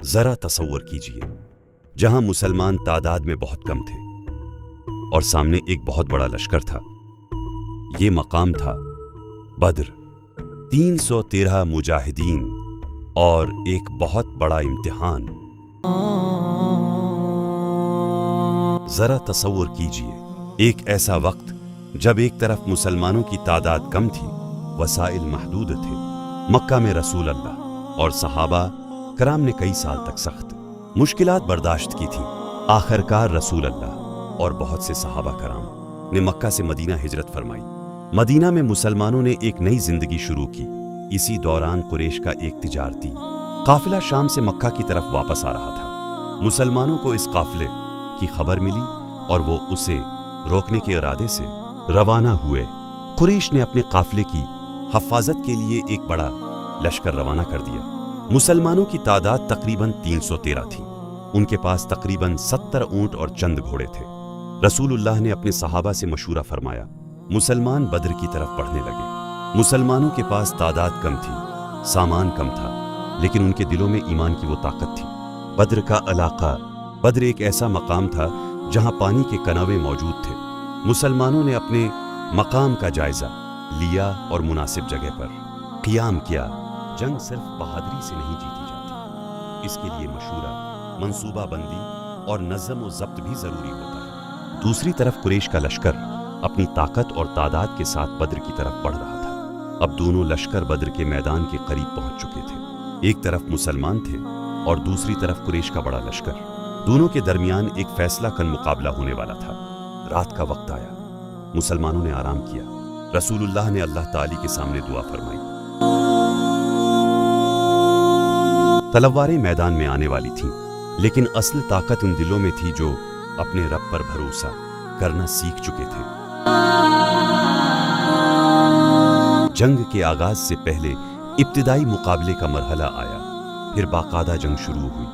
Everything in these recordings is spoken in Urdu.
ذرا تصور کیجئے، جہاں مسلمان تعداد میں بہت کم تھے اور سامنے ایک بہت بڑا لشکر تھا۔ یہ مقام تھا بدر، 313 مجاہدین اور ایک بہت بڑا امتحان۔ ذرا تصور کیجئے، ایک ایسا وقت جب ایک طرف مسلمانوں کی تعداد کم تھی، وسائل محدود تھے، مکہ میں رسول اللہ اور صحابہ کرام نے کئی سال تک سخت مشکلات برداشت کی تھیں۔ آخرکار رسول اللہ اور بہت سے صحابہ کرام نے مکہ سے مدینہ ہجرت فرمائی۔ مدینہ میں مسلمانوں نے ایک نئی زندگی شروع کی۔ اسی دوران قریش کا ایک تجارتی قافلہ شام سے مکہ کی طرف واپس آ رہا تھا۔ مسلمانوں کو اس قافلے کی خبر ملی اور وہ اسے روکنے کے ارادے سے روانہ ہوئے۔ قریش نے اپنے قافلے کی حفاظت کے لیے ایک بڑا لشکر روانہ کر دیا۔ مسلمانوں کی تعداد تقریباً 313 تھی۔ ان کے پاس تقریباً 70 اونٹ اور چند گھوڑے تھے۔ رسول اللہ نے اپنے صحابہ سے مشورہ فرمایا۔ مسلمان بدر کی طرف بڑھنے لگے۔ مسلمانوں کے پاس تعداد کم تھی، سامان کم تھا، لیکن ان کے دلوں میں ایمان کی وہ طاقت تھی۔ بدر کا علاقہ، بدر ایک ایسا مقام تھا جہاں پانی کے کنویں موجود تھے۔ مسلمانوں نے اپنے مقام کا جائزہ لیا اور مناسب جگہ پر قیام کیا۔ جنگ صرف بہادری سے نہیں جیتی جاتی، اس کے لیے مشورہ، منصوبہ بندی اور نظم و ضبط بھی ضروری ہوتا ہے۔ دوسری طرف قریش کا لشکر اپنی طاقت اور تعداد کے ساتھ بدر کی طرف بڑھ رہا تھا۔ اب دونوں لشکر بدر کے میدان کے قریب پہنچ چکے تھے۔ ایک طرف مسلمان تھے اور دوسری طرف قریش کا بڑا لشکر۔ دونوں کے درمیان ایک فیصلہ کن مقابلہ ہونے والا تھا۔ رات کا وقت آیا، مسلمانوں نے آرام کیا۔ رسول اللہ نے اللہ تعالی کے سامنے دعا فرمائی۔ تلواریں میدان میں آنے والی تھیں، لیکن اصل طاقت ان دلوں میں تھی جو اپنے رب پر بھروسہ کرنا سیکھ چکے تھے۔ جنگ کے آغاز سے پہلے ابتدائی مقابلے کا مرحلہ آیا، پھر باقاعدہ جنگ شروع ہوئی۔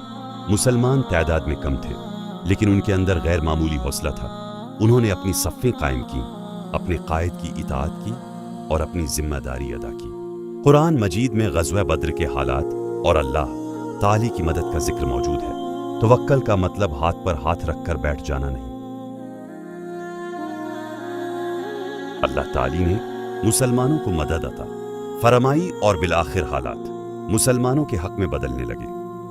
مسلمان تعداد میں کم تھے، لیکن ان کے اندر غیر معمولی حوصلہ تھا۔ انہوں نے اپنی صفیں قائم کی، اپنے قائد کی اطاعت کی اور اپنی ذمہ داری ادا کی۔ قرآن مجید میں غزوہ بدر کے حالات اور اللہ تعالی کی مدد کا ذکر موجود ہے۔ توکل کا مطلب ہاتھ پر ہاتھ رکھ کر بیٹھ جانا نہیں۔ اللہ تعالی نے مسلمانوں کو مدد عطا فرمائی اور بالآخر حالات مسلمانوں کے حق میں بدلنے لگے۔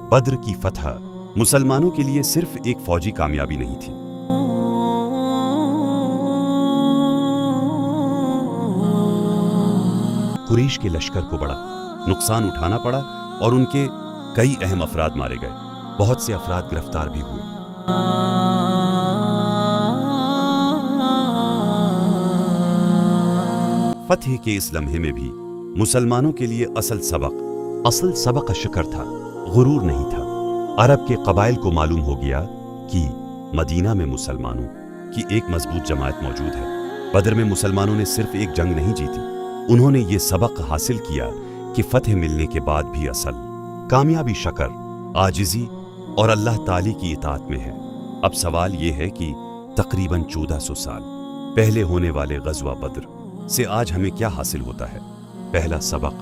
بدر کی فتح مسلمانوں کے لیے صرف ایک فوجی کامیابی نہیں تھی۔ قریش کے لشکر کو بڑا نقصان اٹھانا پڑا اور ان کے کئی اہم افراد مارے گئے۔ بہت سے افراد گرفتار بھی ہوئے۔ فتح کے اس لمحے میں بھی مسلمانوں کے لیے اصل سبق شکر تھا، غرور نہیں تھا۔ عرب کے قبائل کو معلوم ہو گیا کہ مدینہ میں مسلمانوں کی ایک مضبوط جماعت موجود ہے۔ بدر میں مسلمانوں نے صرف ایک جنگ نہیں جیتی، انہوں نے یہ سبق حاصل کیا کہ فتح ملنے کے بعد بھی اصل کامیابی شکر، عاجزی اور اللہ تعالی کی اطاعت میں ہے۔ اب سوال یہ ہے کہ تقریباً 1400 سال پہلے ہونے والے غزوہ بدر سے آج ہمیں کیا حاصل ہوتا ہے؟ پہلا سبق،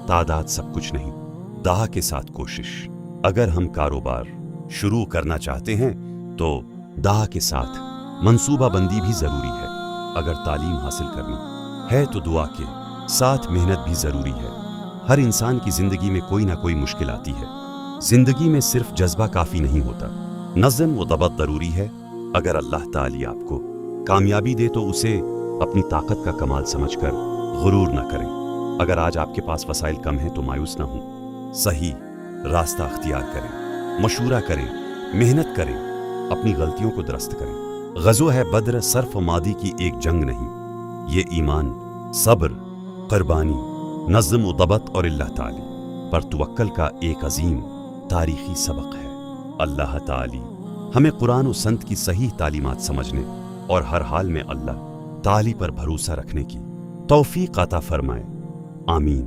تعداد سب کچھ نہیں، داہ کے ساتھ کوشش۔ اگر ہم کاروبار شروع کرنا چاہتے ہیں تو داہ کے ساتھ منصوبہ بندی بھی ضروری ہے۔ اگر تعلیم حاصل کرنی ہے تو دعا کے ساتھ محنت بھی ضروری ہے۔ ہر انسان کی زندگی میں کوئی نہ کوئی مشکل آتی ہے۔ زندگی میں صرف جذبہ کافی نہیں ہوتا، نظم و ضبط ضروری ہے۔ اگر اللہ تعالی آپ کو کامیابی دے تو اسے اپنی طاقت کا کمال سمجھ کر غرور نہ کریں۔ اگر آج آپ کے پاس وسائل کم ہیں تو مایوس نہ ہوں، صحیح راستہ اختیار کریں، مشورہ کریں، محنت کریں، اپنی غلطیوں کو درست کریں۔ غزوہ بدر صرف ماضی کی ایک جنگ نہیں، یہ ایمان، صبر، قربانی، نظم و ضبط اور اللہ تعالی پر توکل کا ایک عظیم تاریخی سبق ہے۔ اللہ تعالی ہمیں قرآن و سنت کی صحیح تعلیمات سمجھنے اور ہر حال میں اللہ تعالی پر بھروسہ رکھنے کی توفیق عطا فرمائے، آمین۔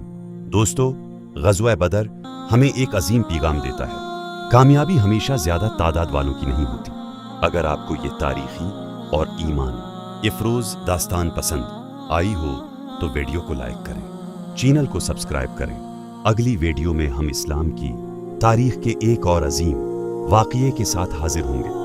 دوستو، غزوہ بدر ہمیں ایک عظیم پیغام دیتا ہے۔ کامیابی ہمیشہ زیادہ تعداد والوں کی نہیں ہوتی۔ اگر آپ کو یہ تاریخی اور ایمان افروز داستان پسند آئی ہو تو ویڈیو کو لائک کریں، چینل کو سبسکرائب کریں۔ اگلی ویڈیو میں ہم اسلام کی تاریخ کے ایک اور عظیم واقعے کے ساتھ حاضر ہوں گے۔